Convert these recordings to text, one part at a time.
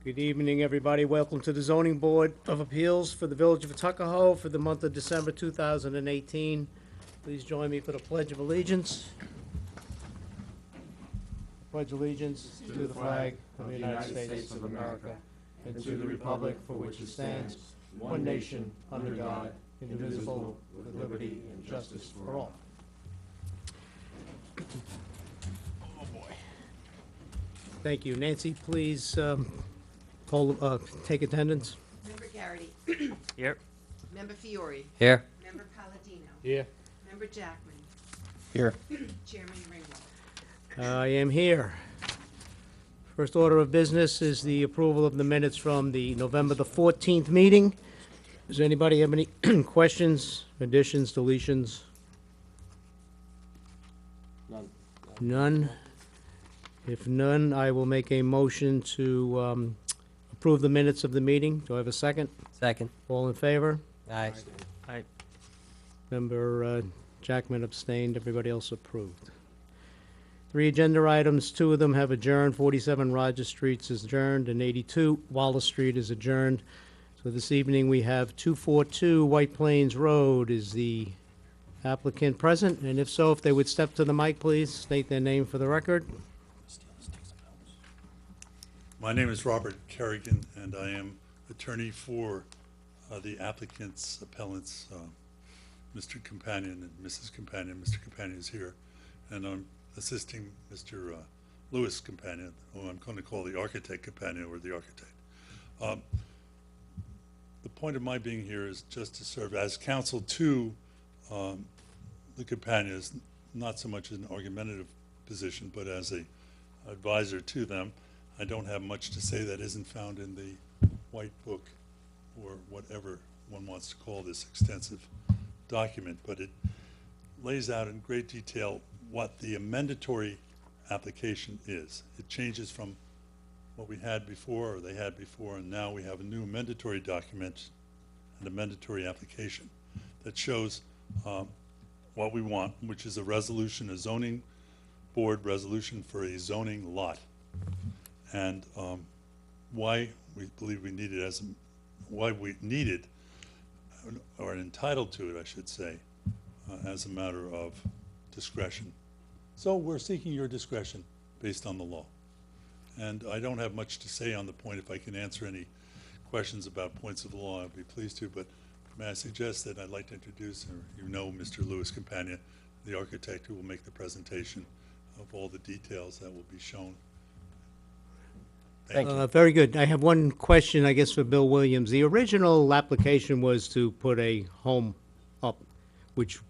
Good evening, everybody. Welcome to the Zoning Board of Appeals for the Village of Tuckahoe for the month of December 2018. Please join me for the Pledge of Allegiance. Pledge allegiance to the flag of the United States of America and to the republic for which it stands, one nation, under God, indivisible, with liberty and justice for all. Oh, boy. Thank you. Nancy, please take attendance. Member Garrity. Here. Member Fiore. Here. Member Palladino. Here. Member Jackman. Here. Chairman Ringwald. I am here. First order of business is the approval of the minutes from the November the 14th meeting. Does anybody have any questions, additions, deletions? None? If none, I will make a motion to approve the minutes of the meeting. Do I have a second? Second. All in favor? Aye. Aye. Member Jackman abstained, everybody else approved. 3 agenda items, 2 of them have adjourned. 47 Rogers Street is adjourned, and 82 Wallace Street is adjourned. So this evening, we have 242 White Plains Road. Is the applicant present? And if so, if they would step to the mic, please, state their name for the record. My name is Robert Kerrigan, and I am attorney for the applicant's appellants, Mr. Companion and Mrs. Companion. Mr. Companion is here, and I'm assisting Mr. Lewis Companion, who I'm going to call the architect Companion, or the architect. The point of my being here is just to serve as counsel to the Companion, is not so much an argumentative position, but as a advisor to them. I don't have much to say that isn't found in the White Book, or whatever one wants to call this extensive document, but it lays out in great detail what the amendatory application is. It changes from what we had before, or they had before, and now we have a new mandatory document and a mandatory application that shows what we want, which is a resolution, a zoning board resolution for a zoning lot. And why we believe we need it why we need it, or are entitled to it, I should say, as a matter of discretion. So we're seeking your discretion based on the law. And I don't have much to say on the point. If I can answer any questions about points of the law, I'd be pleased to, but may I suggest that I'd like to introduce, or Mr. Lewis Companion, the architect who will make the presentation of all the details that will be shown. Thank you. Very good. I have one question, I guess, for Bill Williams. The original application was to put a home up, which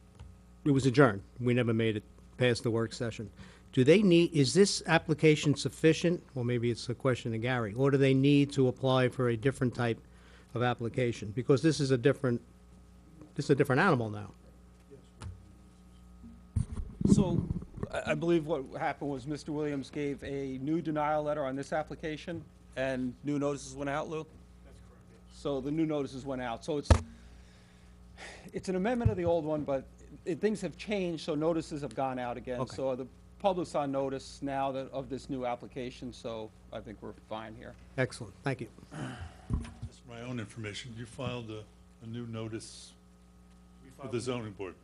it was adjourned. We never made it past the work session. Do they need, is this application sufficient, or maybe it's a question to Gary, or do they need to apply for a different type of application? Because this is a different animal now. So I believe what happened was Mr. Williams gave a new denial letter on this application, and new notices went out, Lou? That's correct, yes. So the new notices went out. So it's an amendment of the old one, but things have changed, so notices have gone out again. Okay. So the public's on notice now of this new application, so I think we're fine here. Excellent. Thank you. Just for my own information, you filed a new notice with the zoning board.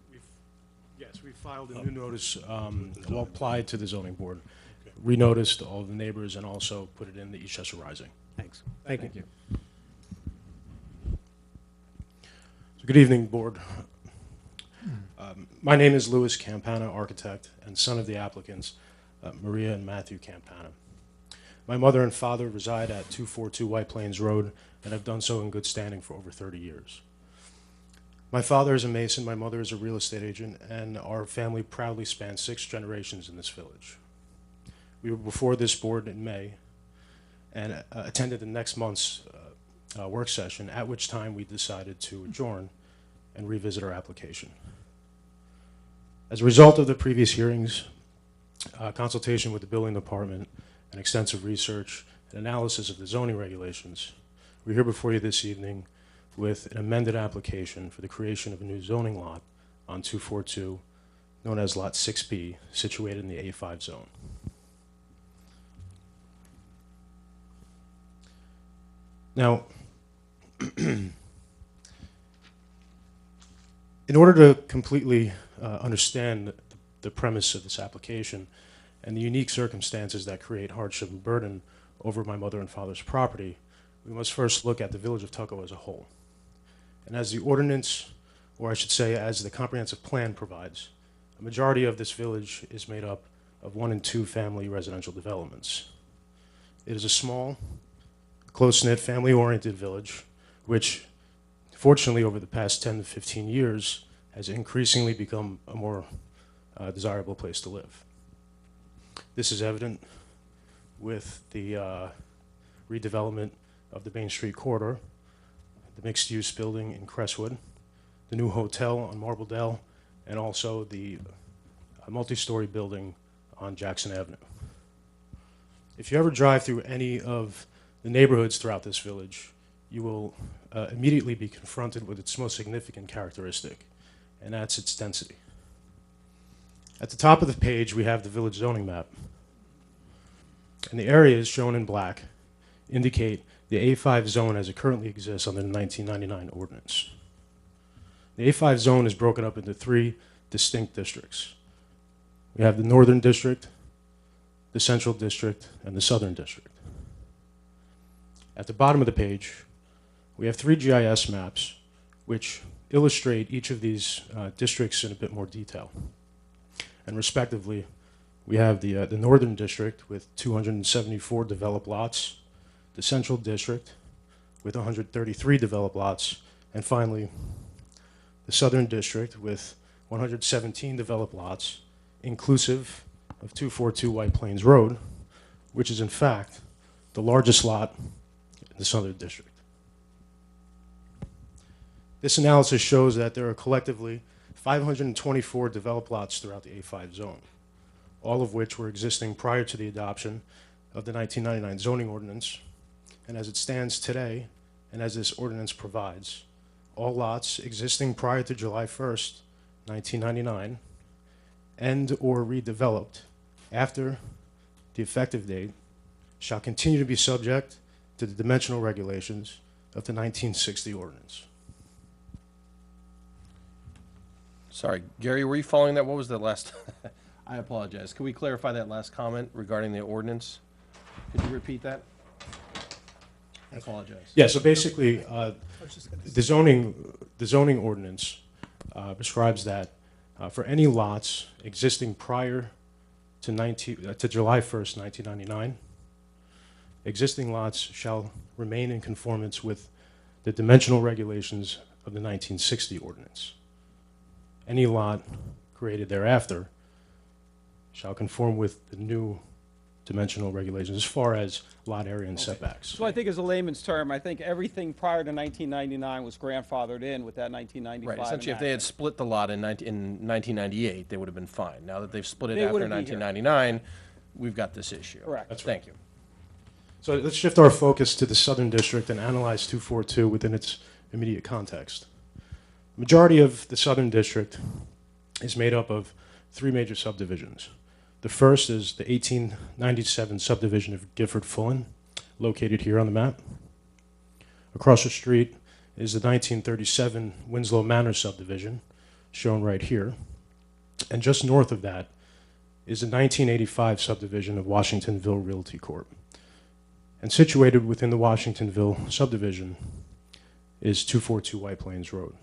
Yes, we filed a new notice, well, board. applied to the zoning board, Okay. renoticed all the neighbors, and also put it in the Eastchester Rising. Thanks. Thank you. So good evening, board. My name is Louis Campana, architect, and son of the applicants, Maria and Matthew Campana. My mother and father reside at 242 White Plains Road, and have done so in good standing for over 30 years. My father is a mason, my mother is a real estate agent, and our family proudly spans 6 generations in this village. We were before this board in May and attended the next month's work session, at which time we decided to adjourn and revisit our application. As a result of the previous hearings, consultation with the building department, and extensive research and analysis of the zoning regulations, we're here before you this evening with an amended application for the creation of a new zoning lot on 242, known as Lot 6B, situated in the A5 zone. Now, in order to completely understand the premise of this application and the unique circumstances that create hardship and burden over my mother and father's property, we must first look at the village of Tuckahoe as a whole. And as the ordinance, or I should say as the comprehensive plan provides, a majority of this village is made up of 1 and 2 family residential developments. It is a small, close-knit, family-oriented village, which fortunately over the past 10 to 15 years has increasingly become a more desirable place to live. This is evident with the redevelopment of the Main Street corridor, the mixed-use building in Crestwood, the new hotel on Marbledale, and also the multi-story building on Jackson Avenue. If you ever drive through any of the neighborhoods throughout this village, you will immediately be confronted with its most significant characteristic, and that's its density. At the top of the page, we have the village zoning map. And the areas shown in black indicate the A5 zone as it currently exists under the 1999 ordinance. The A5 zone is broken up into 3 distinct districts. We have the Northern District, the Central District, and the Southern District. At the bottom of the page, we have 3 GIS maps which illustrate each of these districts in a bit more detail. And respectively, we have the Northern District with 274 developed lots, the Central District with 133 developed lots, and finally, the Southern District with 117 developed lots, inclusive of 242 White Plains Road, which is in fact the largest lot in the Southern District. This analysis shows that there are collectively 524 developed lots throughout the A5 zone, all of which were existing prior to the adoption of the 1999 zoning ordinance. And as it stands today, and as this ordinance provides, all lots existing prior to July 1st, 1999, and or redeveloped after the effective date shall continue to be subject to the dimensional regulations of the 1960 ordinance. Sorry, Gary, were you following that? What was the last? I apologize. Can we clarify that last comment regarding the ordinance? Could you repeat that? I apologize. Yeah, so basically, the zoning ordinance prescribes that for any lots existing prior to July 1st, 1999, existing lots shall remain in conformance with the dimensional regulations of the 1960 ordinance. Any lot created thereafter shall conform with the new dimensional regulations as far as lot area and setbacks. So I think as a layman's term, I think everything prior to 1999 was grandfathered in with that 1995. Right, essentially, if they had enactment. split the lot in 1998, they would have been fine. Now that they've split it They after wouldn't be here. 1999, we've got this issue. Correct. That's right. Thank you. So let's shift our focus to the Southern District and analyze 242 within its immediate context. The majority of the Southern District is made up of 3 major subdivisions. The first is the 1897 subdivision of Gifford-Fullen, located here on the map. Across the street is the 1937 Winslow Manor subdivision, shown right here. And just north of that is the 1985 subdivision of Washingtonville Realty Corp. And situated within the Washingtonville subdivision is 242 White Plains Road.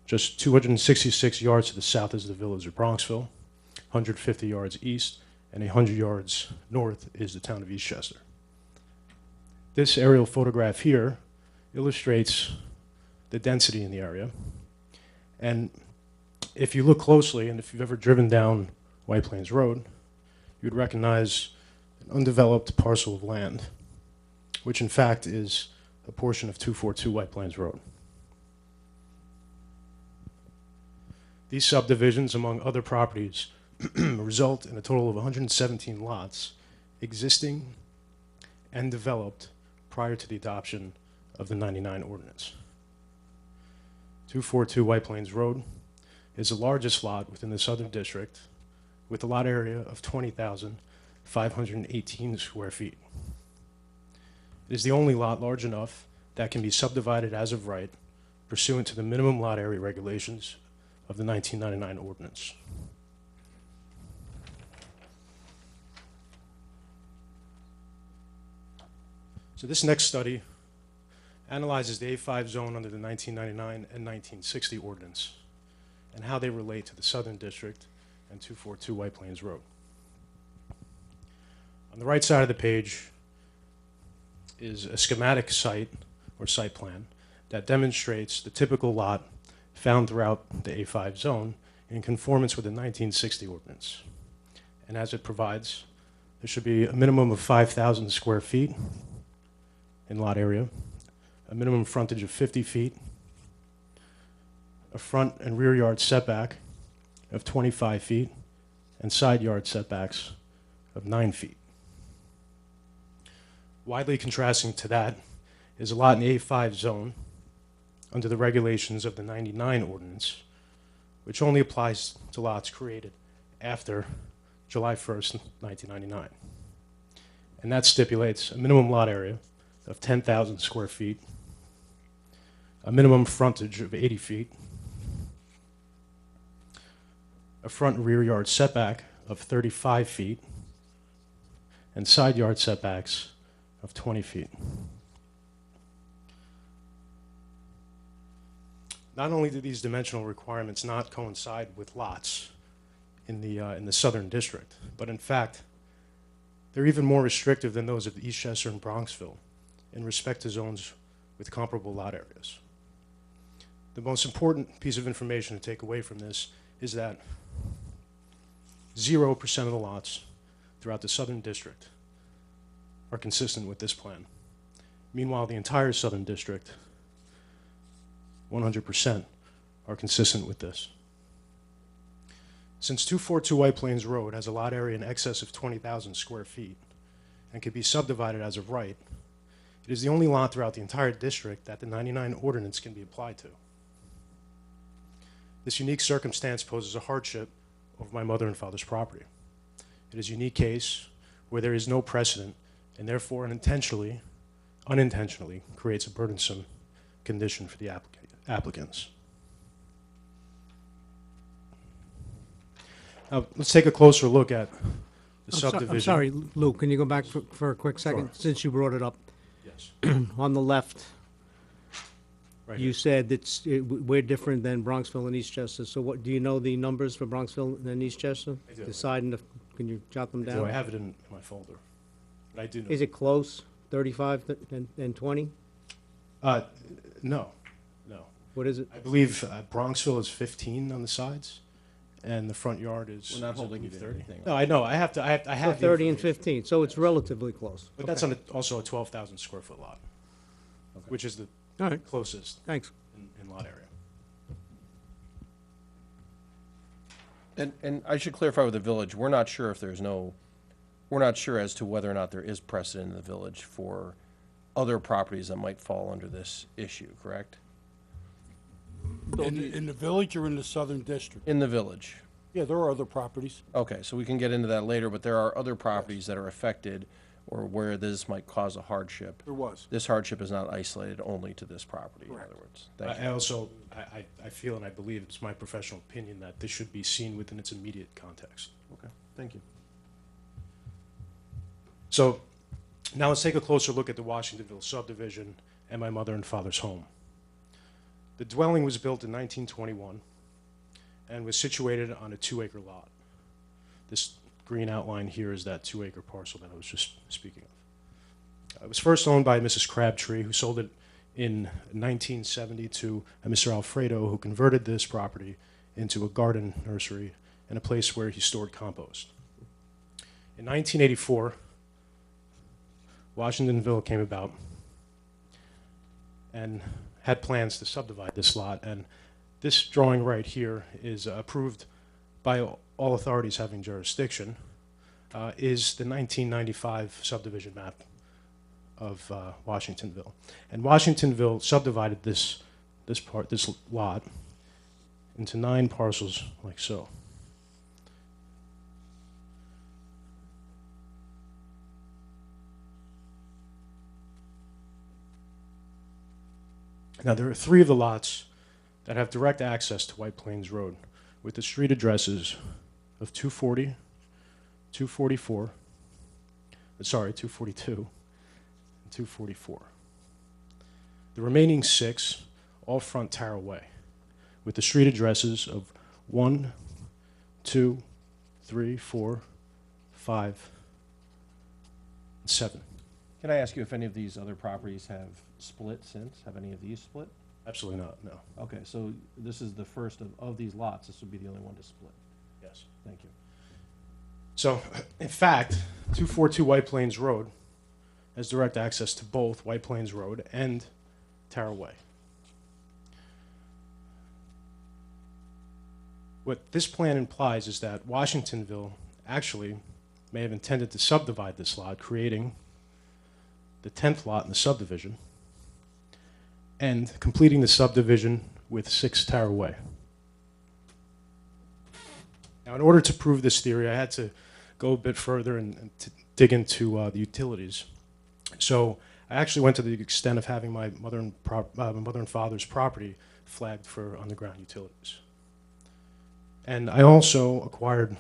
Just 266 yards to the south is the village of Bronxville, 150 yards east, and 100 yards north is the town of Eastchester. This aerial photograph here illustrates the density in the area. And if you look closely, and if you've ever driven down White Plains Road, you'd recognize an undeveloped parcel of land, which in fact is a portion of 242 White Plains Road. These subdivisions, among other properties, result in a total of 117 lots existing and developed prior to the adoption of the 99 ordinance. 242 White Plains Road is the largest lot within the Southern District with a lot area of 20,518 square feet. It is the only lot large enough that can be subdivided as of right pursuant to the minimum lot area regulations of the 1999 ordinance. So this next study analyzes the A5 zone under the 1999 and 1960 ordinance and how they relate to the Southern District and 242 White Plains Road. On the right side of the page is a schematic site or site plan that demonstrates the typical lot found throughout the A5 zone in conformance with the 1960 ordinance. And as it provides, there should be a minimum of 5,000 square feet in lot area, a minimum frontage of 50 feet, a front and rear yard setback of 25 feet, and side yard setbacks of 9 feet. Widely contrasting to that is a lot in the A5 zone under the regulations of the 99 ordinance, which only applies to lots created after July 1st, 1999. And that stipulates a minimum lot area of 10,000 square feet, a minimum frontage of 80 feet, a front and rear yard setback of 35 feet, and side yard setbacks of 20 feet. Not only do these dimensional requirements not coincide with lots in the Southern District, but in fact, they're even more restrictive than those of Eastchester and Bronxville in respect to zones with comparable lot areas. The most important piece of information to take away from this is that 0% of the lots throughout the Southern District are consistent with this plan. Meanwhile, the entire Southern District, 100%, are consistent with this. Since 242 White Plains Road has a lot area in excess of 20,000 square feet and can be subdivided as of right, it is the only lot throughout the entire district that the 99 ordinance can be applied to. This unique circumstance poses a hardship over my mother and father's property. It is a unique case where there is no precedent and therefore unintentionally creates a burdensome condition for the applicants. Now, let's take a closer look at the subdivision. I'm sorry, Lou, can you go back for a quick second, Sure. since you brought it up? Yes. On the left, Right you here. said we're different than Bronxville and Eastchester, so what, do you know the numbers for Bronxville and Eastchester? I do. The side and the, can you jot them Do down? I have it in my folder? But I do know. Is it close, 35 and 20? No. What is it? I believe Bronxville is 15 on the sides, and the front yard is. We're not is, I holding you believe, to 30. anything. No, I know. I have So the 30 and information. 15, so it's relatively close. But that's on also a 12,000 square foot lot, which is the All right, closest thanks. in lot area. And I should clarify with the village, we're not sure we're not sure as to whether or not there is precedent in the village for other properties that might fall under this issue, correct? In the village or in the Southern District? In the village. Yeah, there are other properties. Okay, so we can get into that later, but there are other properties that are affected or where this might cause a hardship. There was. This hardship is not isolated only to this property, in Correct. other words. Thank I you. also, I feel and I believe it's my professional opinion that this should be seen within its immediate context. Okay, thank you. So now let's take a closer look at the Washingtonville subdivision and my mother and father's home. The dwelling was built in 1921 and was situated on a 2-acre lot. This green outline here is that 2-acre parcel that I was just speaking of. It was first owned by Mrs. Crabtree, who sold it in 1970 to a Mr. Alfredo, who converted this property into a garden nursery and a place where he stored compost. In 1984, Washingtonville came about and had plans to subdivide this lot, and this drawing right here is approved by all authorities having jurisdiction, is the 1995 subdivision map of Washingtonville. And Washingtonville subdivided this lot into 9 parcels like so. Now, there are 3 of the lots that have direct access to White Plains Road with the street addresses of 240, 242, and 244. The remaining 6 all front Tara Way with the street addresses of 1, 2, 3, 4, 5, and 7. Can I ask you if any of these other properties have split since? Have any of these split? Absolutely not, no. Okay, so this is the first of these lots. This would be the only one to split. Yes. Thank you. So, in fact, 242 White Plains Road has direct access to both White Plains Road and Tara Way. What this plan implies is that Washingtonville actually may have intended to subdivide this lot, creating the 10th lot in the subdivision, and completing the subdivision with 6 Tara Way. Now, in order to prove this theory, I had to go a bit further and to dig into the utilities. So I actually went to the extent of having my mother and father's property flagged for underground utilities. And I also acquired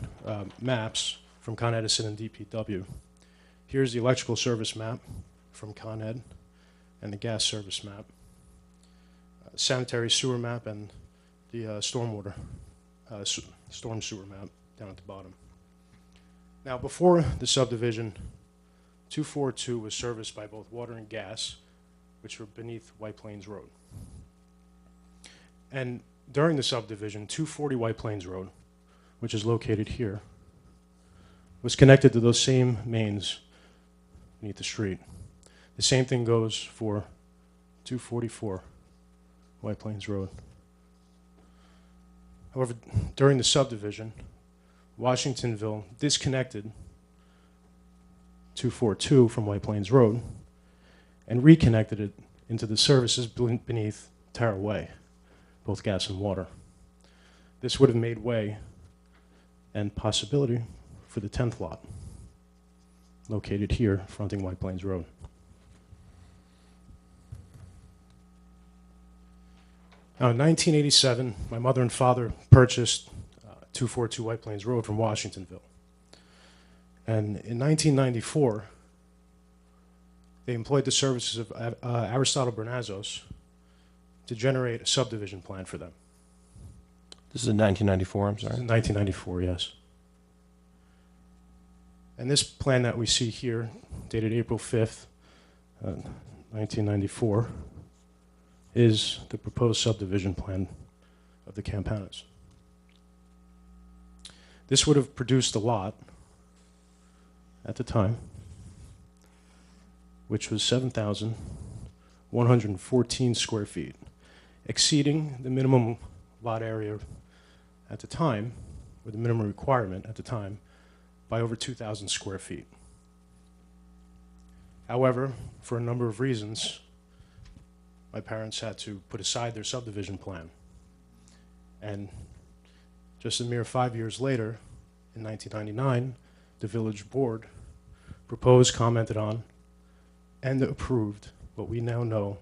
maps from Con Edison and DPW. Here's the electrical service map from Con Ed and the gas service map, sanitary sewer map, and the storm sewer map down at the bottom. Now, before the subdivision, 242 was serviced by both water and gas, which were beneath White Plains Road. And during the subdivision, 240 White Plains Road, which is located here, was connected to those same mains beneath the street. The same thing goes for 244 White Plains Road. However, during the subdivision, Washingtonville disconnected 242 from White Plains Road and reconnected it into the services beneath Tara Way, both gas and water. This would have made way and possibility for the 10th lot, located here, fronting White Plains Road. Now, in 1987, my mother and father purchased 242 White Plains Road from Washingtonville. And in 1994, they employed the services of Aristotle Bernazos to generate a subdivision plan for them. This is in 1994, I'm sorry. In 1994, yes. And this plan that we see here, dated April 5th, 1994, is the proposed subdivision plan of the Campanas. This would have produced a lot at the time, which was 7,114 square feet, exceeding the minimum lot area at the time, or the minimum requirement at the time, by over 2,000 square feet. However, for a number of reasons, my parents had to put aside their subdivision plan. And just a mere 5 years later, in 1999, the village board proposed, commented on, and approved what we now know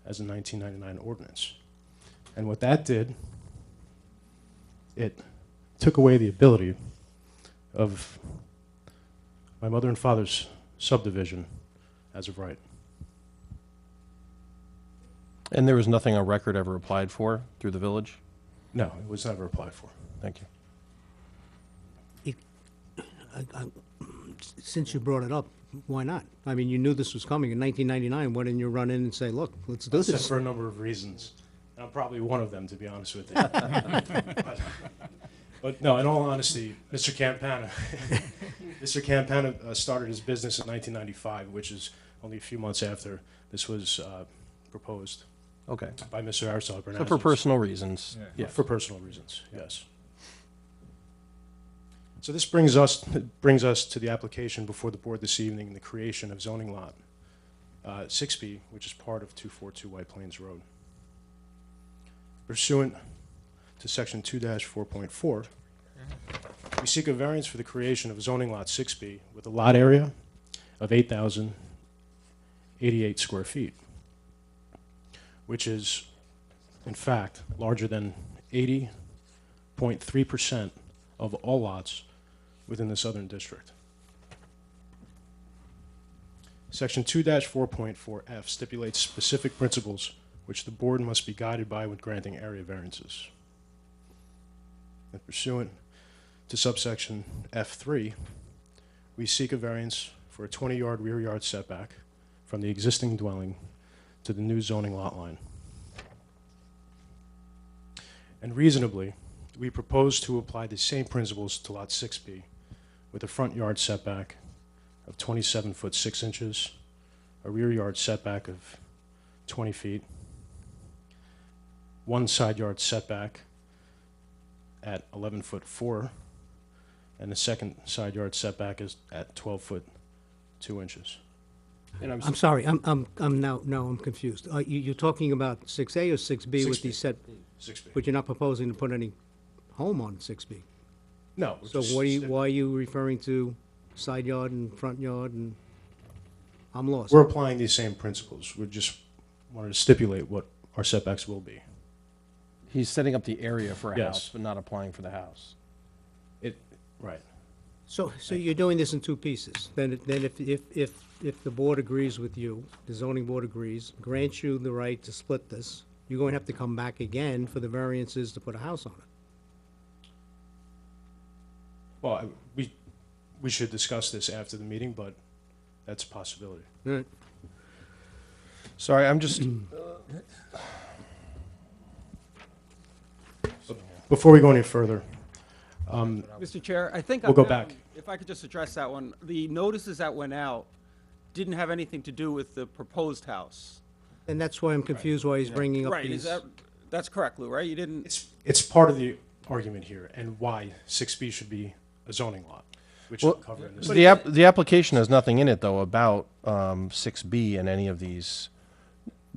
as a 1999 ordinance. And what that did, it took away the ability of my mother and father's subdivision as of right. And there was nothing on record ever applied for through the village? No, it was never applied for. Thank you. Since you brought it up, why not? I mean, you knew this was coming in 1999. Why didn't you run in and say, look, let's do Just this? for a number of reasons. And I'm probably one of them, to be honest with you. But no, in all honesty, Mr. Campana, Mr. Campana started his business in 1995, which is only a few months after this was proposed Okay. by Mr. Aristotle Bernazes. So for personal reasons? Yeah. For personal reasons, yes. So this brings us to the application before the board this evening, the creation of zoning lot 6B, which is part of 242 White Plains Road. Pursuant to section 2-4.4, we seek a variance for the creation of zoning lot 6B with a lot area of 8,088 square feet. which is, in fact, larger than 80.3% of all lots within the Southern District. Section 2-4.4F stipulates specific principles which the board must be guided by when granting area variances. And pursuant to subsection F3, we seek a variance for a 20-yard rear yard setback from the existing dwelling to the new zoning lot line. And reasonably, we propose to apply the same principles to Lot 6B with a front yard setback of 27 foot 6 inches, a rear yard setback of 20 feet, one side yard setback at 11 foot 4, and the second side yard setback is at 12 foot 2 inches. And I'm sorry, I'm confused. You're talking about 6A or 6B with 6B. these set, 6B. but you're not proposing to put any home on 6B? No. So why are you referring to side yard and front yard and, I'm lost. We're applying these same principles. We just wanted to stipulate what our setbacks will be. he's setting up the area for a Yes. house, but not applying for the house. Right. So you're doing this in two pieces. Then if the board agrees with you, the zoning board agrees, grants you the right to split this, you're going to have to come back again for the variances to put a house on it. Well, we should discuss this after the meeting, but that's a possibility. All right. Sorry, I'm just, Before we go any further, Mr. Chair, I think. We'll on go that back. one, if I could just address that one, the notices that went out didn't have anything to do with the proposed house. And that's why I'm confused why he's bringing up Right, is these. that's correct, Lou, right? You didn't, it's part of the argument here and why 6B should be a zoning lot, which well, we'll cover in this. the application has nothing in it, though, about 6B and any of these,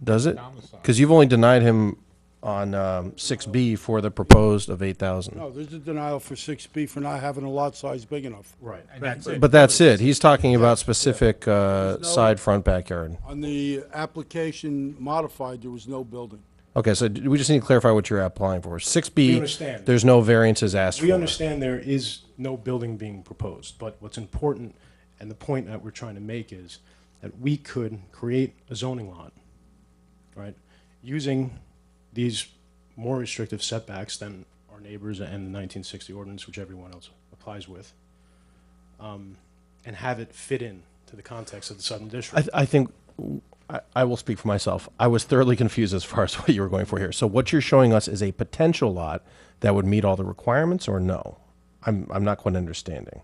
does it? Because you've only denied him on 6B for the proposed of 8,000. No, there's a denial for 6B for not having a lot size big enough. Right. But that's it. He's talking about specific side, front, backyard. On the application modified, there was no building. Okay, so we just need to clarify what you're applying for. 6B, We understand. there's no variances asked for. We understand there is no building being proposed, but what's important, and the point that we're trying to make is that we could create a zoning lot, right, using these more restrictive setbacks than our neighbors and the 1960 ordinance, which everyone else applies with, and have it fit in to the context of the Southern District. I think, I will speak for myself. I was thoroughly confused as far as what you were going for here. So what you're showing us is a potential lot that would meet all the requirements, or no? I'm not quite understanding.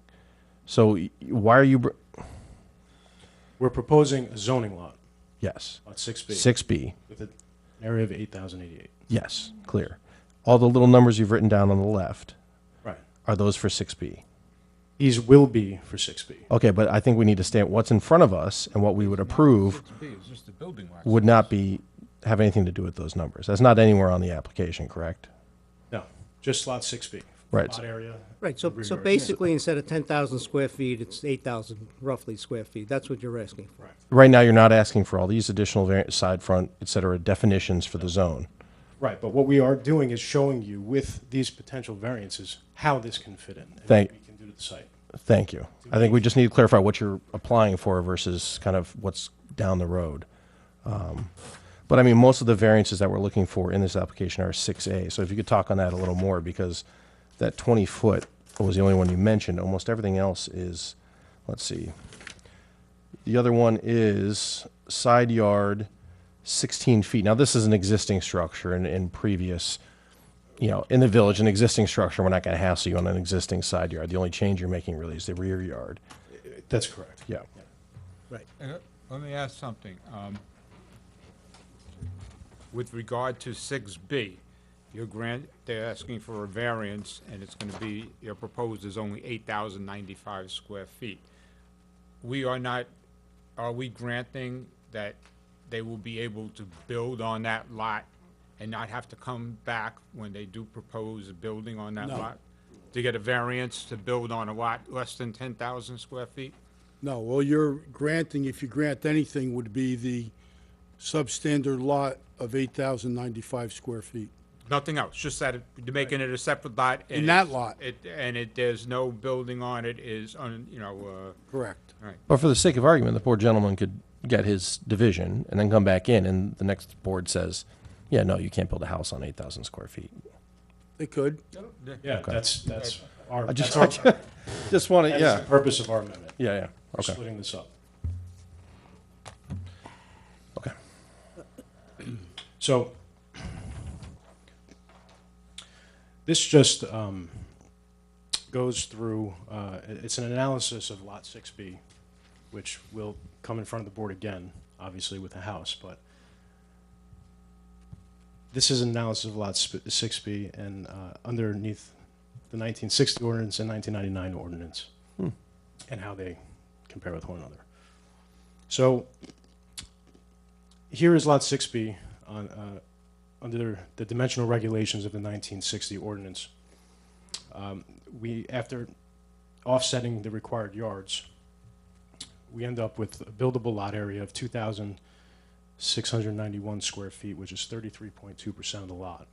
So why are you, We're proposing a zoning lot, yes, lot 6B, 6B, with an area of 8,088. yes, clear. All the little numbers you've written down on the left, Right. are those for 6B? These will be for 6B. Okay, but I think we need to state what's in front of us and what we would approve would not have anything to do with those numbers. That's not anywhere on the application, correct? No, just lot 6B. Right. Lot area. Right, so rear yard. basically, instead of 10,000 square feet, it's 8,000 roughly square feet. That's what you're asking for. Right now, you're not asking for all these additional side, front, et cetera, definitions for the zone. Right, but what we are doing is showing you with these potential variances how this can fit in. And Thank- what we can do to the site. Thank you. I think we just need to clarify what you're applying for versus kind of what's down the road. But I mean, most of the variances that we're looking for in this application are 6A. So if you could talk on that a little more, because that 20-foot was the only one you mentioned. Almost everything else is, let's see. The other one is side yard, 16 feet. Now, this is an existing structure in previous, in the village, an existing structure. We're not going to hassle you on an existing side yard. The only change you're making really is the rear yard. That's correct. Yeah. Right. Let me ask something. With regard to 6B, they're asking for a variance, and it's gonna be, your proposed is only 8,095 square feet. Are we granting that they will be able to build on that lot and not have to come back when they do propose a building on that No. lot? To get a variance to build on a lot less than 10,000 square feet? No, all you're granting, if you grant anything, would be the substandard lot of 8,095 square feet. Nothing else, just that you're making it a separate lot. and In that it's- lot. There's no building on it, Correct. right. But for the sake of argument, the poor gentleman could get his division and then come back in, and the next board says, yeah, no, you can't build a house on 8,000 square feet. They could. Yeah, that's our, I just, that's our, just want to, that's yeah, the purpose of our amendment. yeah, yeah, We're okay, splitting this up. okay. So, this just goes through, it's an analysis of Lot 6B, which will come in front of the board again, obviously with the house, but this is an analysis of Lot 6B and underneath the 1960 ordinance and 1999 ordinance and how they compare with one another. So, here is Lot 6B on, under the dimensional regulations of the 1960 ordinance. After offsetting the required yards, we end up with a buildable lot area of 2,691 square feet, which is 33.2% of the lot.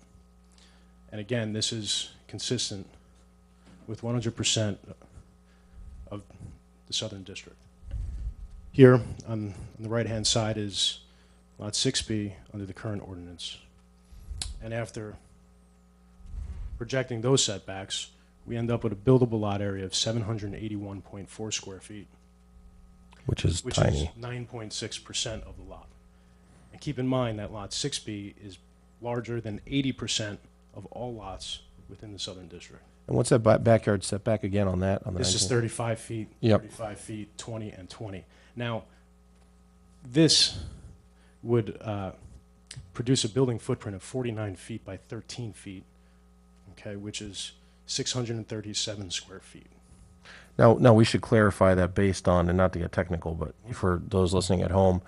And again, this is consistent with 100% of the Southern District. Here, on the right-hand side is Lot 6B under the current ordinance. And after projecting those setbacks, we end up with a buildable lot area of 781.4 square feet, Which is which tiny. is 9.6% of the lot. And keep in mind that Lot 6B is larger than 80% of all lots within the Southern District. And what's that backyard setback again on that? On the This is 19? 35 feet, Yep. 35 feet, 20, and 20. Now, this would produce a building footprint of 49 feet by 13 feet, okay, which is 637 square feet. Now, we should clarify that based on, and not to get technical, but for those listening at home,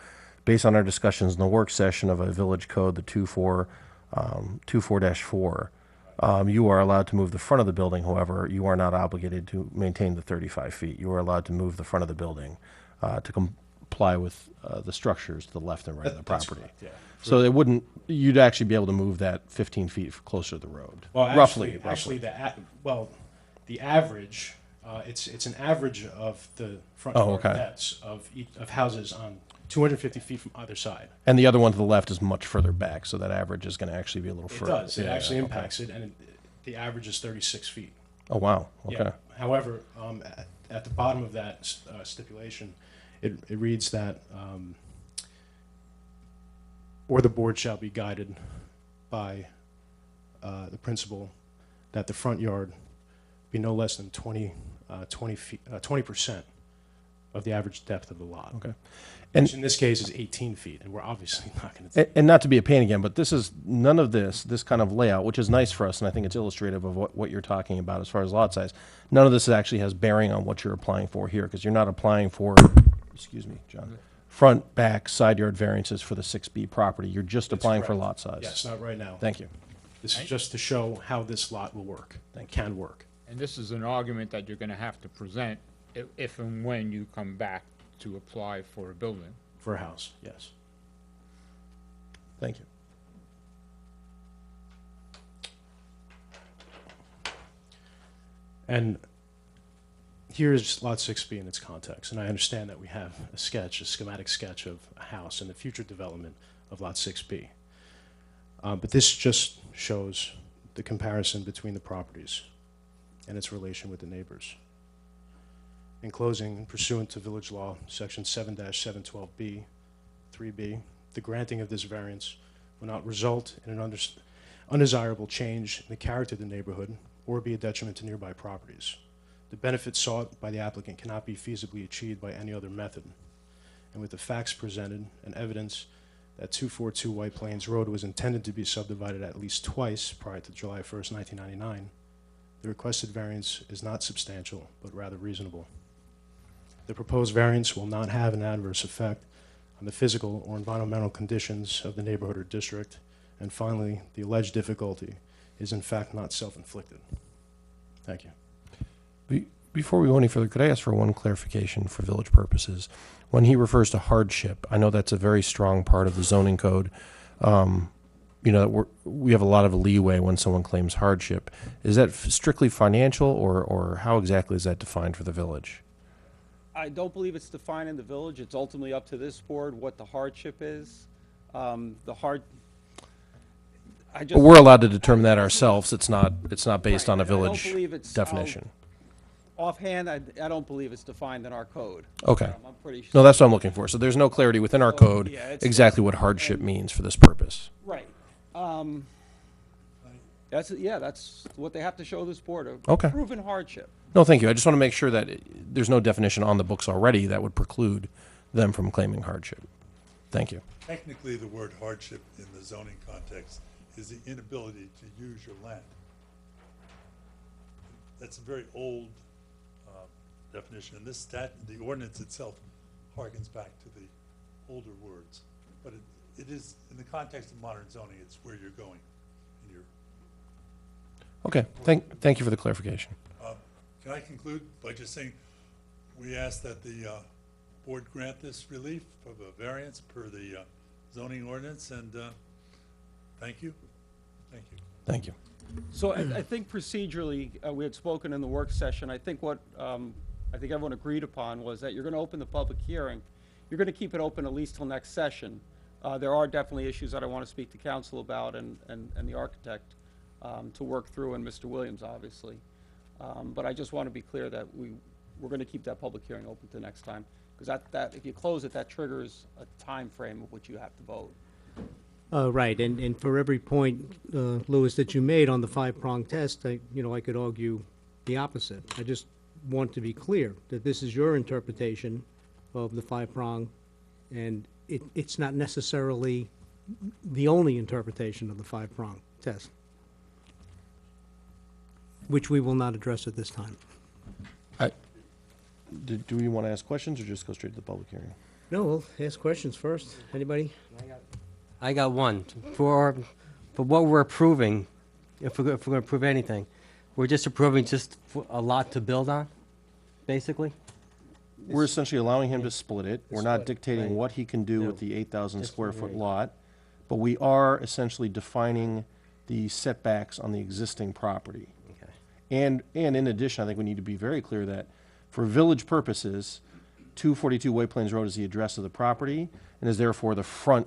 based on our discussions in the work session of a village code, the 24-4, you are allowed to move the front of the building. However, you are not obligated to maintain the 35 feet. You are allowed to move the front of the building to comply with the structures to the left and right of the That's property. correct, yeah. So it wouldn't, you'd actually be able to move that 15 feet closer to the road. Well, Roughly. actually, the average, it's an average of the front Oh, yard okay. depths of houses on 250 feet from either side. And the other one to the left is much further back, so that average is going to actually be a little It further. does. It Yeah, actually yeah, impacts it, and the average is 36 feet. Oh, wow, Yeah. okay. However, at the bottom of that stipulation, it reads that, or the board shall be guided by the principle that the front yard be no less than 20% of the average depth of the lot. Okay. Which in this case is 18 feet, and we're obviously not going to. And not to be a pain again, but this is, none of this kind of layout, which is nice for us, and I think it's illustrative of what you're talking about as far as lot size. None of this actually has bearing on what you're applying for here, because you're not applying for, excuse me, John, front, back, side yard variances for the 6B property. You're just applying for correct. lot size. Yes, not right now. Thank you. This is just to show how this lot will work, can work. And this is an argument that you're gonna have to present if and when you come back to apply for a building. For a house, yes. Thank you. And here's Lot 6B in its context, and I understand that we have a schematic sketch of a house and the future development of Lot 6B. But this just shows the comparison between the properties and its relation with the neighbors. In closing, pursuant to Village Law, Section 7-712B, 3B, the granting of this variance will not result in an undesirable change in the character of the neighborhood or be a detriment to nearby properties. The benefit sought by the applicant cannot be feasibly achieved by any other method. And with the facts presented and evidence that 242 White Plains Road was intended to be subdivided at least twice prior to July 1st, 1999, the requested variance is not substantial, but rather reasonable. The proposed variance will not have an adverse effect on the physical or environmental conditions of the neighborhood or district. And finally, the alleged difficulty is in fact not self-inflicted. Thank you. Before we go any further, could I ask for one clarification for village purposes? When he refers to hardship, I know that's a very strong part of the zoning code. You know, we have a lot of leeway when someone claims hardship. Is that strictly financial, or how exactly is that defined for the village? I don't believe it's defined in the village. It's ultimately up to this board what the hardship is. I But just, we're allowed to determine that ourselves. It's not based on a Right, I don't village believe it's- definition. offhand, I don't believe it's defined in our code. Okay. I'm pretty sure. No, that's what I'm looking for. So there's no clarity within our So, code yeah, it's- exactly what hardship means for this purpose. Right. That's what they have to show this board, a Okay. proven hardship. No, thank you. I just want to make sure that there's no definition on the books already that would preclude them from claiming hardship. Thank you. Technically, the word hardship in the zoning context is the inability to use your land. That's a very old definition, and the ordinance itself harkens back to the older words. But it is, in the context of modern zoning, it's where you're going in your. Okay. Thank you for the clarification. Can I conclude by just saying, we ask that the board grant this relief of a variance per the zoning ordinance, and thank you. Thank you. Thank you. So I think procedurally, we had spoken in the work session, I think what, I think everyone agreed upon was that you're gonna open the public hearing. You're gonna keep it open at least till next session. There are definitely issues that I wanna speak to council about and the architect, to work through, and Mr. Williams, obviously. But I just wanna be clear that we're gonna keep that public hearing open to next time. Because that, if you close it, that triggers a time frame of which you have to vote. Right, and for every point, Louis, that you made on the five-prong test, I could argue the opposite. I just want to be clear that this is your interpretation of the five-prong, and it's not necessarily the only interpretation of the five-prong test, which we will not address at this time. Do we want to ask questions or just go straight to the public hearing? No, we'll ask questions first. Anybody? I got one. For what we're approving, if we're going to approve anything, we're just approving just a lot to build on, basically? We're essentially allowing him to split it. We're not dictating right. what he can do with No. the 8,000 Just square foot right. lot, but we are essentially defining the setbacks on the existing property. Okay. And in addition, I think we need to be very clear that for village purposes, 242 White Plains Road is the address of the property and is therefore the front,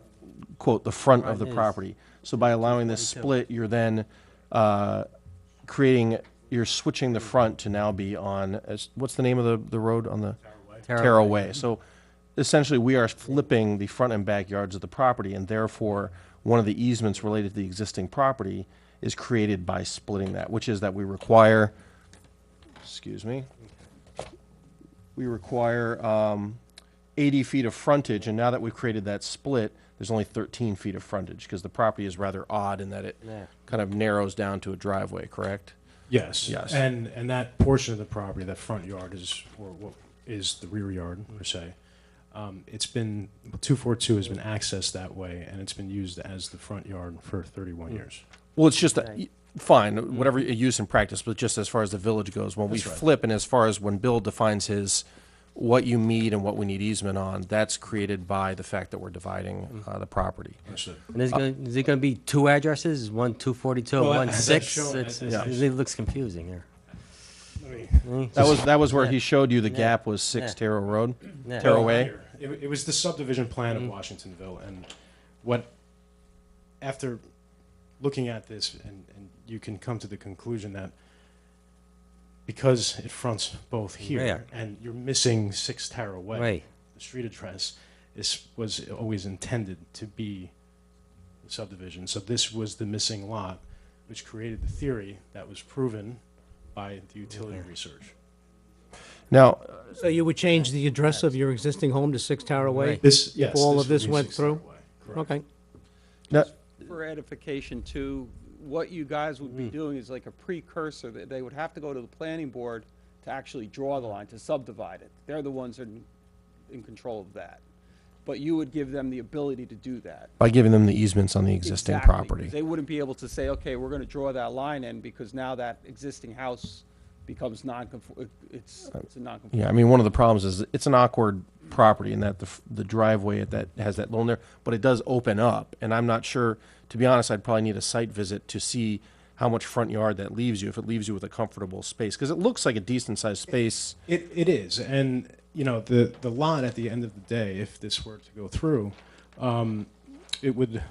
quote, the front of the Front is. property. So by allowing this 242. split, you're then you're switching the front to now be on, what's the name of the road on the? Terra Way. So essentially, we are flipping the front and backyards of the property, and therefore, one of the easements related to the existing property is created by splitting that, which is that we require, we require 80 feet of frontage, and now that we've created that split, there's only 13 feet of frontage, because the property is rather odd in that it Yeah. kind of narrows down to a driveway, correct? Yes. Yes. And that portion of the property, that front yard or what is the rear yard, per se. It's been, 242 has been accessed that way, and it's been used as the front yard for 31 years. Well, it's just, fine, whatever you use in practice, but just as far as the village goes, when we That's right. flip, and as far as when Bill defines what you need and what we need easement on, that's created by the fact that we're dividing the property. Understood. And is it going to be two addresses, one 242 and Well, one as I've 6? shown- It looks confusing here. That was where he Yeah. showed you the Yeah. gap was 6 Yeah. Terra Road, Yeah. Terra Well, Way. here, It was the subdivision plan of Washingtonville, and after looking at this, and you can come to the conclusion that because it fronts both here, Yeah. and you're missing 6 Tara Way, Right. the street address, this was always intended to be the subdivision. So this was the missing lot, which created the theory that was proven by the utility research. Now, So you would change the address of your existing home to 6 Tower Way? Right. This, yes. all of would this be went 6 through? Tara Way, correct. Okay. now For edification too, what you guys would be doing is like a precursor, that they would have to go to the planning board to actually draw the line, to subdivide it. They're the ones that are in control of that. But you would give them the ability to do that. by giving them the easements on the existing Exactly. property. They wouldn't be able to say, okay, we're gonna draw that line in, because now that existing house becomes it's a non-conforming. Yeah, I mean, one of the problems is it's an awkward property in that the driveway that has that loan there, but it does open up, and I'm not sure, to be honest, I'd probably need a site visit to see how much front yard that leaves you, if it leaves you with a comfortable space, because it looks like a decent-sized space. It is, and, you know, the lot at the end of the day, if this were to go through, it would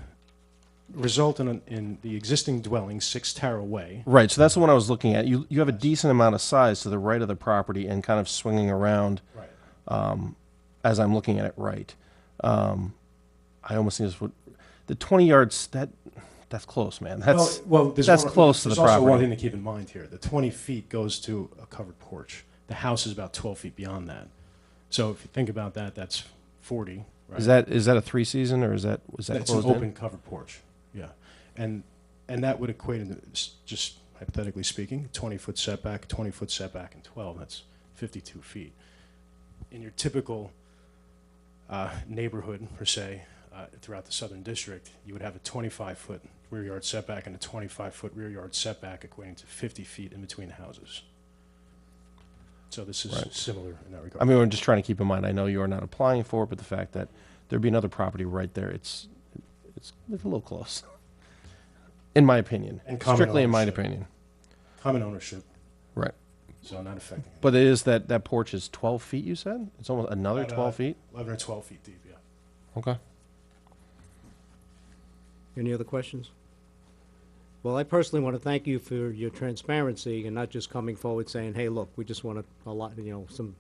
result in the existing dwelling 6 Tara Way. Right, so that's the one I was looking at. You have a decent amount of size to the right of the property and kind of swinging around Right. as I'm looking at it right. I almost think this would, the 20 yards, that's close, man. That's There's that's close to the There's also one property. thing to keep in mind here. The 20 feet goes to a covered porch. The house is about 12 feet beyond that. So if you think about that, that's 40, right? Is that a 3-season, or was that That's an closed open in? covered porch, yeah. And that would equate into, just hypothetically speaking, 20-foot setback, 20-foot setback, and 12, that's 52 feet. In your typical neighborhood, per se, throughout the Southern District, you would have a 25-foot rear yard setback and a 25-foot rear yard setback equating to 50 feet in between houses. So this is Right. similar in that regard. I mean, we're just trying to keep in mind, I know you are not applying for it, but the fact that there'd be another property right there, it's a little close, in my opinion. And common Strictly in my ownership. opinion. Common ownership, Right. so not affecting. But it is that porch is 12 feet, you said? It's almost another About, 12 feet? 11 or 12 feet deep, yeah. Okay. Any other questions? Well, I personally want to thank you for your transparency and not just coming forward saying, hey, look, we just want a lot, you know,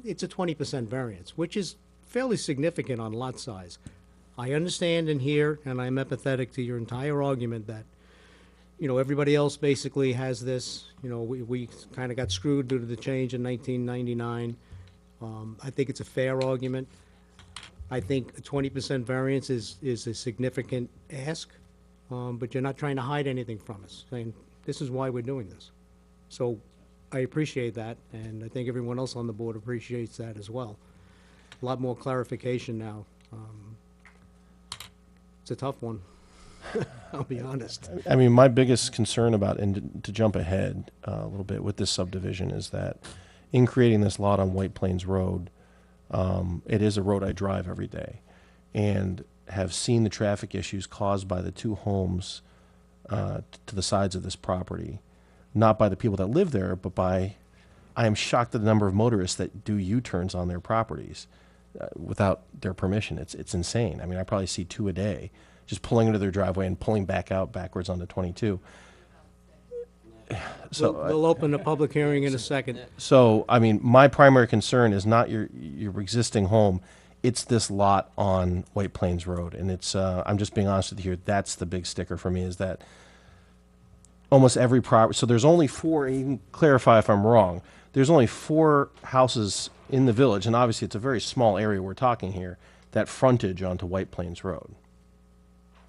it's a 20% variance, which is fairly significant on lot size. I understand and hear, and I'm empathetic to your entire argument that, you know, everybody else basically has this, you know, we kind of got screwed due to the change in 1999. I think it's a fair argument. I think a 20% variance is a significant ask, but you're not trying to hide anything from us, saying, this is why we're doing this. So I appreciate that, and I think everyone else on the board appreciates that as well. A lot more clarification now. It's a tough one, I'll be honest. I mean, my biggest concern about, and to jump ahead a little bit with this subdivision, is that in creating this lot on White Plains Road, it is a road I drive every day, and have seen the traffic issues caused by the 2 homes to the sides of this property, not by the people that live there, but by, I am shocked at the number of motorists that do U-turns on their properties without their permission. It's insane. I mean, I probably see 2 a day, just pulling into their driveway and pulling back out backwards onto 22. So, We'll open the public hearing in a second. so, I mean, my primary concern is not your existing home. It's this lot on White Plains Road. And it's, I'm just being honest with you here, that's the big sticker for me, is that almost every property, so there's only 4, and you can clarify if I'm wrong, there's only 4 houses in the village, and obviously it's a very small area we're talking here, that frontage onto White Plains Road.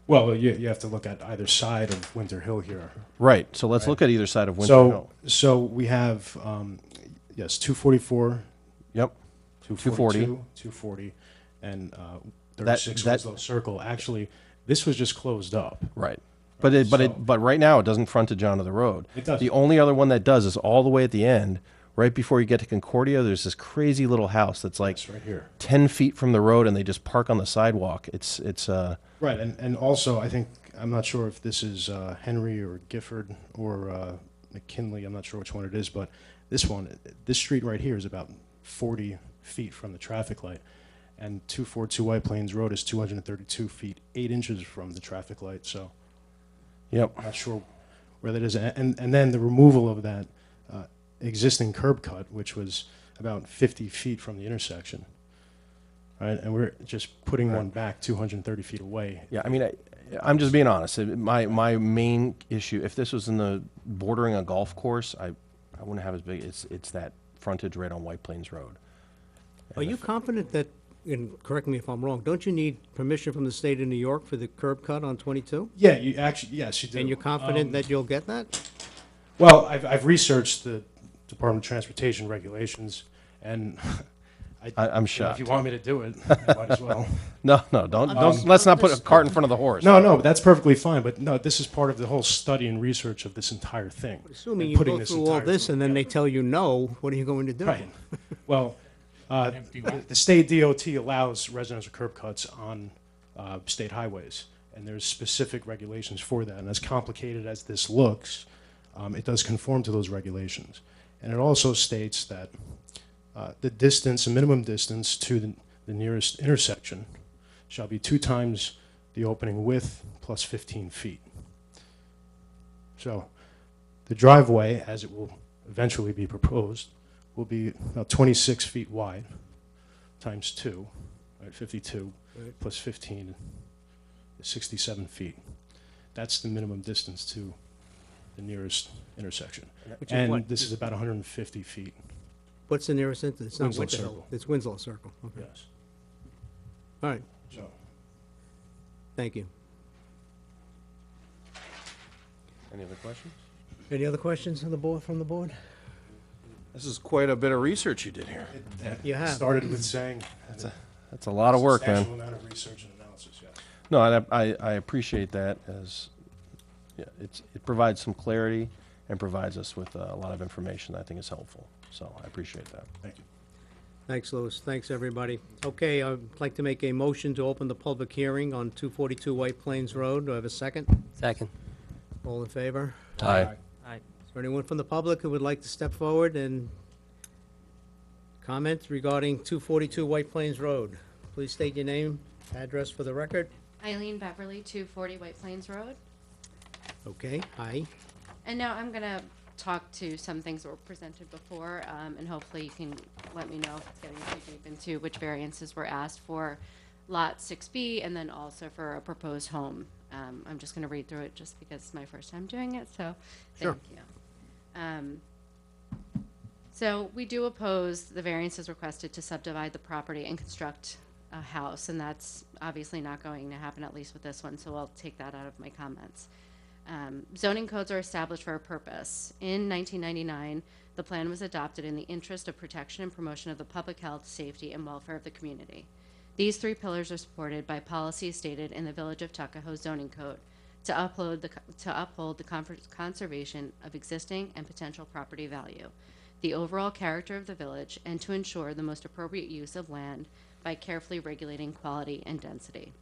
Well, you have to look at either side of Winter Hill here. Right, so let's look at either side of Winter So, Hill. so we have, yes, 244, Yep, 242, 240, and 36 that- Winslow Circle. Actually, this was just closed up. right. But right now, it doesn't frontage onto the road. It doesn't. The only other one that does is all the way at the end, right before you get to Concordia, there's this crazy little house that's like It's right here. 10 feet from the road, and they just park on the sidewalk. It's Right, and also, I think, I'm not sure if this is Henry or Gifford or McKinley, I'm not sure which one it is, but this street right here is about 40 feet from the traffic light, and 242 White Plains Road is 232 feet, 8 inches from the traffic light, so yep. I'm not sure where that is. And then the removal of that existing curb cut, which was about 50 feet from the intersection, right? And we're just putting one back 230 feet away. Yeah, I mean, I'm just being honest. My main issue, if this was in the bordering a golf course, I wouldn't have as big. It's that frontage right on White Plains Road. Are you confident that, and correct me if I'm wrong, don't you need permission from the state of New York for the curb cut on 22? Yeah, you actually, yes, you do. And you're confident that you'll get that? Well, I've researched the Department of Transportation regulations, and I'm If shocked. you want me to do it, I might as well. No, don't, let's not put a cart in front of the horse. No, that's perfectly fine, but no, this is part of the whole study and research of this entire thing. Assuming and you putting go through all entire this thing and then they together. tell you no, what are you going to do? Right. Well, Empty lot. the state DOT allows residential curb cuts on state highways, and there's specific regulations for that. And as complicated as this looks, it does conform to those regulations. And it also states that the distance, the minimum distance to the nearest intersection shall be 2 times the opening width plus 15 feet. So the driveway, as it will eventually be proposed, will be about 26 feet wide times 2, right, 52, plus 15 is 67 feet. That's the minimum distance to the nearest intersection. Which is And what? this is about 150 feet. What's the nearest instance? It's not Winslow Winter Hill. Circle. It's Winslow Circle. Okay. Yes. All right, So, thank you. Any other questions? Any other questions on the board, from the board? This is quite a bit of research you did here. You have. started with saying That's a lot of work, man. substantial amount of research and analysis, yes. No, and I appreciate that as, yeah, it provides some clarity and provides us with a lot of information that I think is helpful. So I appreciate that. Thank you. Thanks, Louis. Thanks, everybody. Okay, I'd like to make a motion to open the public hearing on 242 White Plains Road. Do I have a second? Second. All in favor? Aye. Is there anyone from the public who would like to step forward and comment regarding 242 White Plains Road? Please state your name, address for the record. Eileen Beverly, 240 White Plains Road. Okay, aye. And now I'm gonna talk to some things that were presented before, and hopefully you can let me know if it's getting too deep into which variances were asked for Lot 6B and then also for a proposed home. I'm just gonna read through it just because it's my first time doing it, so Sure. thank you. So we do oppose the variances requested to subdivide the property and construct a house, and that's obviously not going to happen, at least with this one, so I'll take that out of my comments. Zoning codes are established for a purpose. In 1999, the plan was adopted in the interest of protection and promotion of the public health, safety, and welfare of the community. These 3 pillars are supported by policies stated in the Village of Tuckahoe zoning code to uphold the conservation of existing and potential property value, the overall character of the village, and to ensure the most appropriate use of land by carefully regulating quality and density.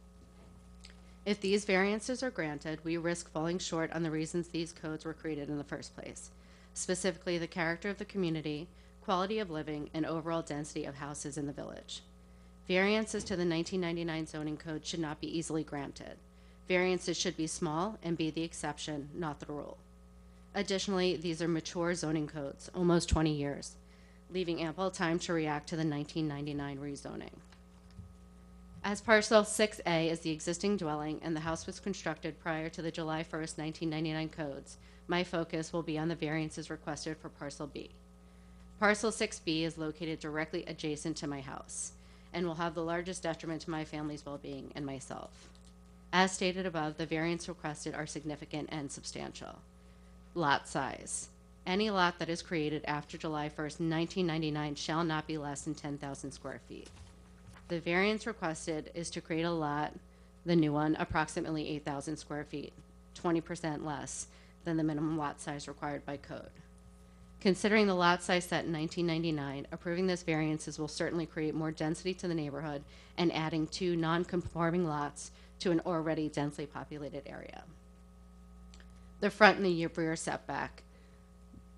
If these variances are granted, we risk falling short on the reasons these codes were created in the first place, specifically the character of the community, quality of living, and overall density of houses in the village. Variances to the 1999 zoning code should not be easily granted. Variances should be small and be the exception, not the rule. Additionally, these are mature zoning codes, almost 20 years, leaving ample time to react to the 1999 rezoning. As parcel 6A is the existing dwelling and the house was constructed prior to the July 1st, 1999 codes, my focus will be on the variances requested for parcel B. Parcel 6B is located directly adjacent to my house and will have the largest detriment to my family's well-being and myself. As stated above, the variance requested are significant and substantial. Lot size. Any lot that is created after July 1st, 1999 shall not be less than 10,000 square feet. The variance requested is to create a lot, the new one, approximately 8,000 square feet, 20% less than the minimum lot size required by code. Considering the lot size set in 1999, approving this variances will certainly create more density to the neighborhood and adding 2 non-conforming lots to an already densely populated area. The front and the rear setback.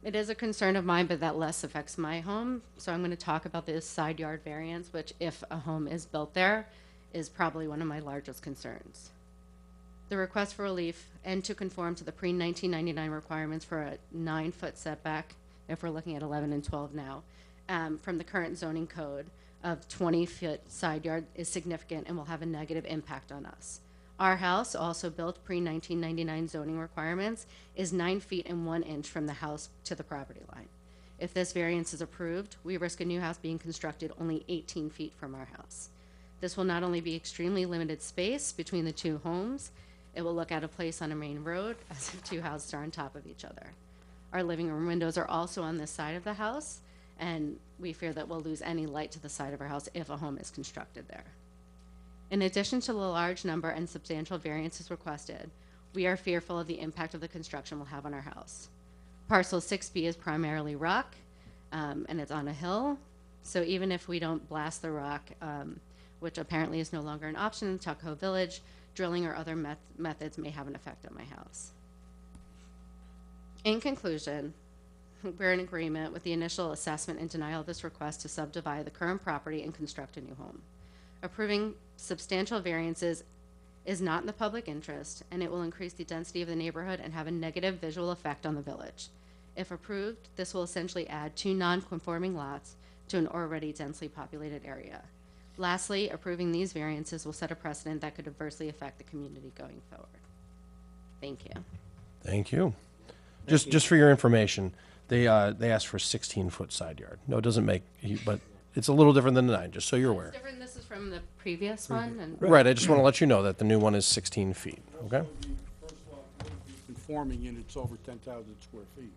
It is a concern of mine, but that less affects my home. So I'm going to talk about this side yard variance, which if a home is built there, is probably one of my largest concerns. The request for relief and to conform to the pre-1999 requirements for a 9-foot setback, if we're looking at 11 and 12 now, from the current zoning code of 20-foot side yard is significant and will have a negative impact on us. Our house, also built pre-1999 zoning requirements, is 9 feet and 1 inch from the house to the property line. If this variance is approved, we risk a new house being constructed only 18 feet from our house. This will not only be extremely limited space between the 2 homes, it will look out of place on a main road as if 2 houses are on top of each other. Our living room windows are also on this side of the house, and we fear that we'll lose any light to the side of our house if a home is constructed there. In addition to the large number and substantial variances requested, we are fearful of the impact of the construction will have on our house. Parcel 6B is primarily rock, and it's on a hill, so even if we don't blast the rock, which apparently is no longer an option in Tuckahoe Village, drilling or other methods may have an effect on my house. In conclusion, we're in agreement with the initial assessment and denial of this request to subdivide the current property and construct a new home. Approving substantial variances is not in the public interest, and it will increase the density of the neighborhood and have a negative visual effect on the village. If approved, this will essentially add 2 non-conforming lots to an already densely populated area. Lastly, approving these variances will set a precedent that could adversely affect the community going forward. Thank you. Thank you. Just for your information, they asked for a 16-foot side yard. No, it doesn't make, but it's a little different than the 9, just so you're aware. Different, this is from the previous one, and Right, I just want to let you know that the new one is 16 feet, okay? The first lot would be conforming and it's over 10,000 square feet.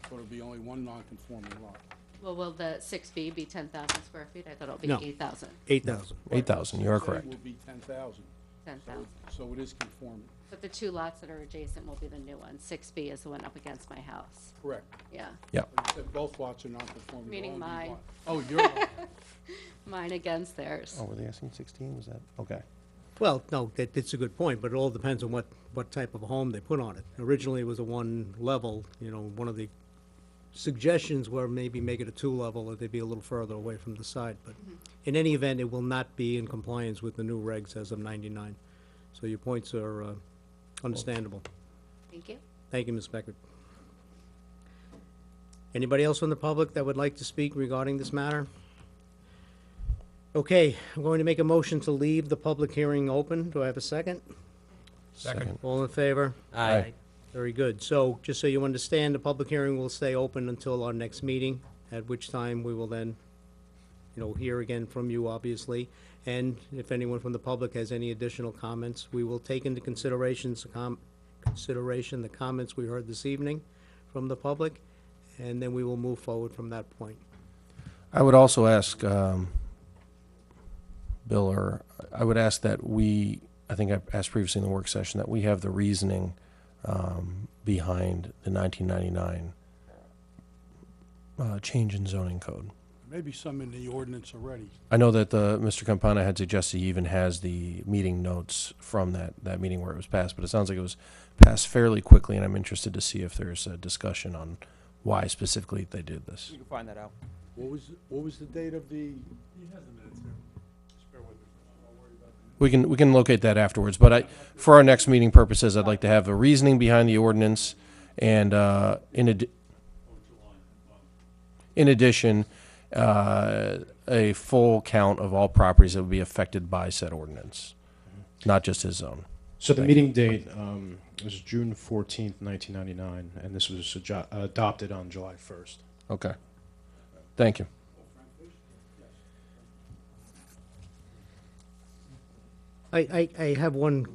So it'll be only one non-conforming lot. well, will the 6B be 10,000 square feet? I thought it would be No. 8,000. 8,000. 8,000, you are 6A correct. will be 10,000. 10,000. So it is conforming. But the 2 lots that are adjacent will be the new one. 6B is the one up against my house. Correct. Yeah, Yeah, But you said both lots are non-conforming. Meaning They'll only be mine. one. Oh, your lot. mine against theirs. oh, were they asking 16, was that, okay. Well, no, it's a good point, but it all depends on what type of a home they put on it. Originally, it was a one level, one of the suggestions were maybe make it a 2 level, or they'd be a little further away from the side, but in any event, it will not be in compliance with the new regs as of 99. So your points are understandable. Thank you. Thank you, Ms. Beckert. Anybody else from the public that would like to speak regarding this matter? Okay, I'm going to make a motion to leave the public hearing open. Do I have a second? Second. All in favor? Aye. Very good. So, just so you understand, the public hearing will stay open until our next meeting, at which time we will then, hear again from you, obviously. And if anyone from the public has any additional comments, we will take into consideration the comments we heard this evening from the public, and then we will move forward from that point. I would also ask, Bill, or I would ask that I think I asked previously in the work session, that we have the reasoning behind the 1999 change in zoning code. Maybe some in the ordinance already. I know that Mr. Campana had suggested he even has the meeting notes from that meeting where it was passed, but it sounds like it was passed fairly quickly, and I'm interested to see if there's a discussion on why specifically they did this. You can find that out. What was the date of the? We can locate that afterwards, but for our next meeting purposes, I'd like to have a reasoning behind the ordinance, and in addition, a full count of all properties that would be affected by said ordinance, not just his zone. So the meeting date was June 14th, 1999, and this was adopted on July 1st. Okay. Thank you. I have one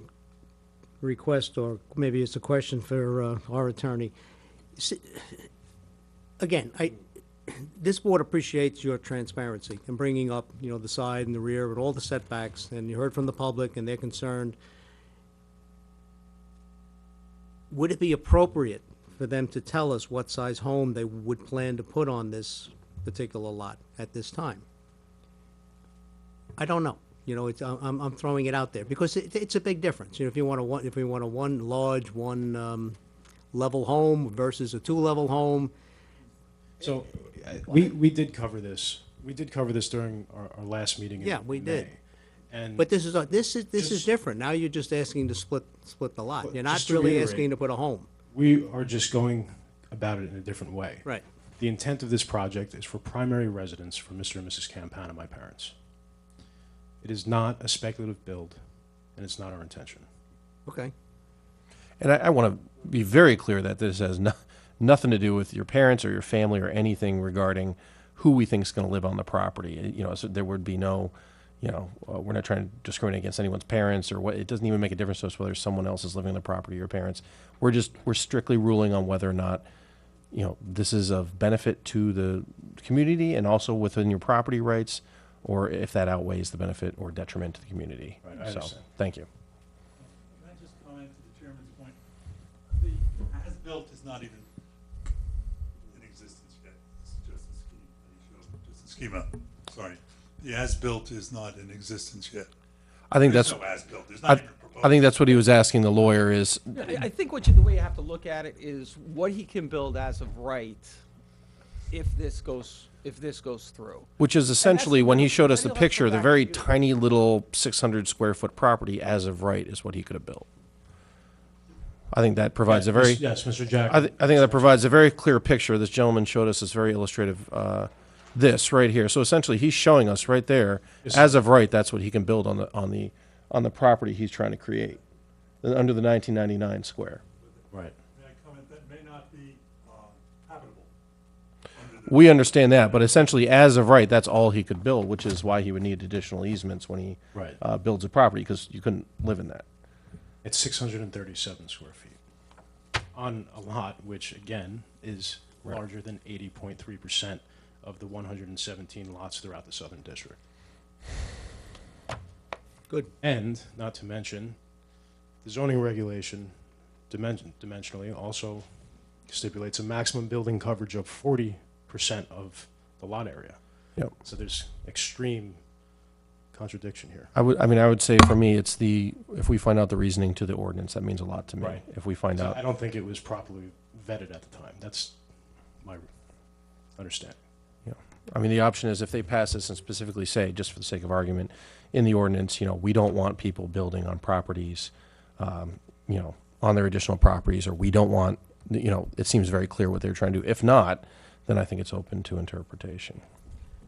request, or maybe it's a question for our attorney. Again, this board appreciates your transparency in bringing up, the side and the rear and all the setbacks, and you heard from the public and they're concerned. Would it be appropriate for them to tell us what size home they would plan to put on this particular lot at this time? I don't know. I'm throwing it out there because it's a big difference. If you want a one large, one level home versus a 2-level home. So we did cover this. We did cover this during our last meeting in Yeah, we did. May. And But this is Just- different. Now you're just asking to split the lot. But You're not just to really reiterate- asking to put a home. we are just going about it in a different way. Right. The intent of this project is for primary residence for Mr. and Mrs. Campana, my parents. It is not a speculative build, and it's not our intention. Okay. And I want to be very clear that this has nothing to do with your parents or your family or anything regarding who we think is going to live on the property. So there would be no, we're not trying to discriminate against anyone's parents or what. It doesn't even make a difference to us whether someone else is living on the property or your parents. We're strictly ruling on whether or not you know, this is of benefit to the community and also within your property rights, or if that outweighs the benefit or detriment to the community. Right, I So, understand. thank you. Can I just comment to the chairman's point? The as-built is not even in existence yet. It's just a scheme that he showed, just a schema, sorry. The as-built is not in existence yet. I think There's that's, no as-built, there's not even proposed. I think that's what he was asking the lawyer is, I think the way you have to look at it is what he can build as of right if this goes through. which is essentially, when he showed us the Then he'll have to picture, come the back very to you. tiny little 600 square foot property as of right is what he could have built. I think that provides a very, Yes, Mr. Jack. I think that provides a very clear picture. This gentleman showed us this very illustrative, this right here. So essentially, he's showing us right there, Yes, as of right, that's what he can build on the property he's trying to create, under the 1999 square. Right. May I comment, that may not be habitable. We understand that, but essentially, as of right, that's all he could build, which is why he would need additional easements when he Right. builds a property, because you couldn't live in that. It's 637 square feet on a lot which, again, is larger than 80.3% of the 117 lots throughout the Southern District. Good. And, not to mention, the zoning regulation dimensionally also stipulates a maximum building coverage of 40% of the lot area. Yep. So there's extreme contradiction here. I would say for me, it's if we find out the reasoning to the ordinance, that means a lot to me. Right. If we find So out, I don't think it was properly vetted at the time. That's my understanding. I mean, the option is if they pass this and specifically say, just for the sake of argument, in the ordinance, we don't want people building on properties, on their additional properties, or we don't want, it seems very clear what they're trying to do. If not, then I think it's open to interpretation.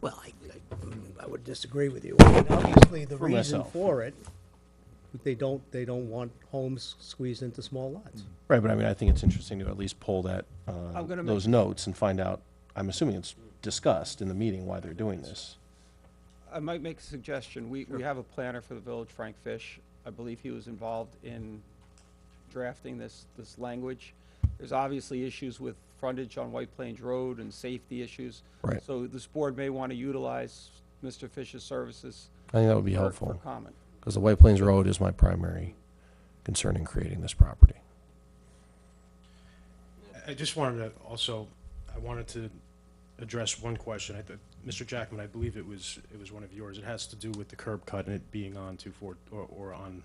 Well, I would disagree with you. I mean, obviously, the For reason myself. for it, they don't want homes squeezed into small lots. Right, but I think it's interesting to at least pull that, I'm gonna those notes and find out, I'm assuming it's discussed in the meeting why they're doing this. I might make a suggestion. We have a planner for the village, Frank Fish. I believe he was involved in drafting this language. There's obviously issues with frontage on White Plains Road and safety issues. Right. So this board may want to utilize Mr. Fish's services. I think that would be for helpful, comment. because the White Plains Road is my primary concern in creating this property. I just wanted to also, I wanted to address one question. Mr. Jackman, I believe it was one of yours. It has to do with the curb cut and it being on or on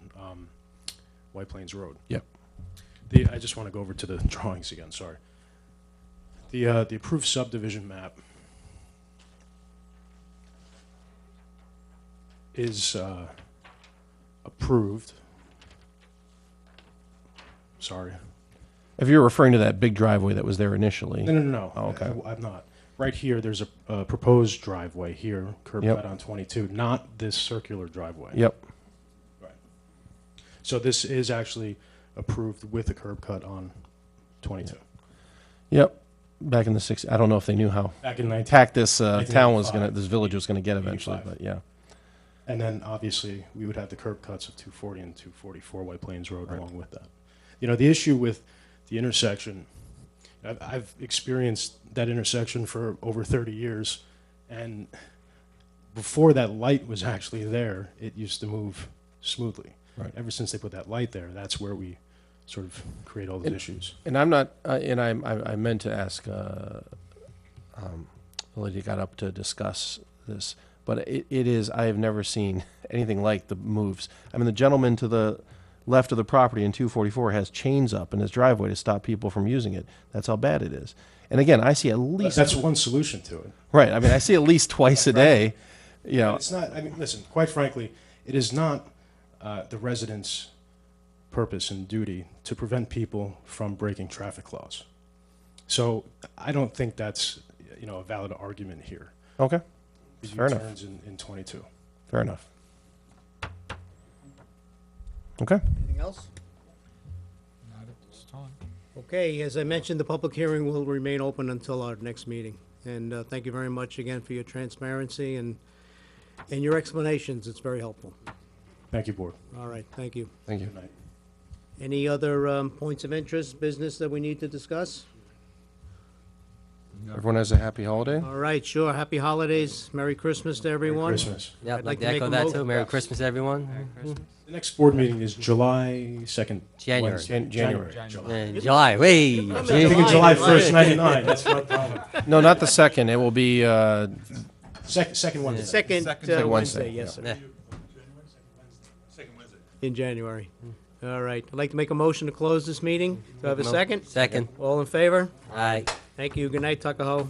White Plains Road. Yep. I just want to go over to the drawings again, sorry. The approved subdivision map is approved. Sorry. If you're referring to that big driveway that was there initially. No. Oh, okay. I'm not. Right here, there's a proposed driveway here, curb Yep. cut on 22, not this circular driveway. Yep. Right. So this is actually approved with a curb cut on 22. Yep. Back in the 60s, I don't know if they knew how Back in 19. packed this town was 1985. this village was gonna get eventually, 85. but yeah. And then obviously we would have the curb cuts of 240 and 244 White Plains Road Right. along with that. The issue with the intersection, I've experienced that intersection for over 30 years, and before that light was actually there, it used to move smoothly. Right. Ever since they put that light there, that's where we sort of create all those issues. And I'm not, and I meant to ask, the lady got up to discuss this, but it is, I have never seen anything like the moves. I mean, the gentleman to the left of the property in 244 has chains up in his driveway to stop people from using it. That's how bad it is. And again, I see at least. That's one solution to it. Right. I mean, I see at least twice a day, It's not, listen, quite frankly, it is not the residents' purpose and duty to prevent people from breaking traffic laws. So I don't think that's, a valid argument here. Okay. The Fair enough. U-turns in 22. Fair enough. Okay. Anything else? Not at this time. Okay, as I mentioned, the public hearing will remain open until our next meeting. And thank you very much again for your transparency and your explanations. It's very helpful. Thank you, Board. All right, thank you. Thank you. Good night. Any other points of interest, business that we need to discuss? Everyone has a happy holiday? All right, sure. Happy holidays. Merry Christmas to everyone. Christmas. Yeah, I'd I'd like like to to make echo a that mo- too. Merry Christmas, everyone. The next board meeting is July 2nd. January. Wednesday. January. July, wait. I'm thinking July 1st, 99, that's my problem. No, not the second. It will be, Second Wednesday. Second Wednesday, Wednesday, yes, Yeah. sir, Second Wednesday. in January. All right. I'd like to make a motion to close this meeting. Do I have a second? Second. All in favor? Aye. Thank you. Good night, Tuckahoe.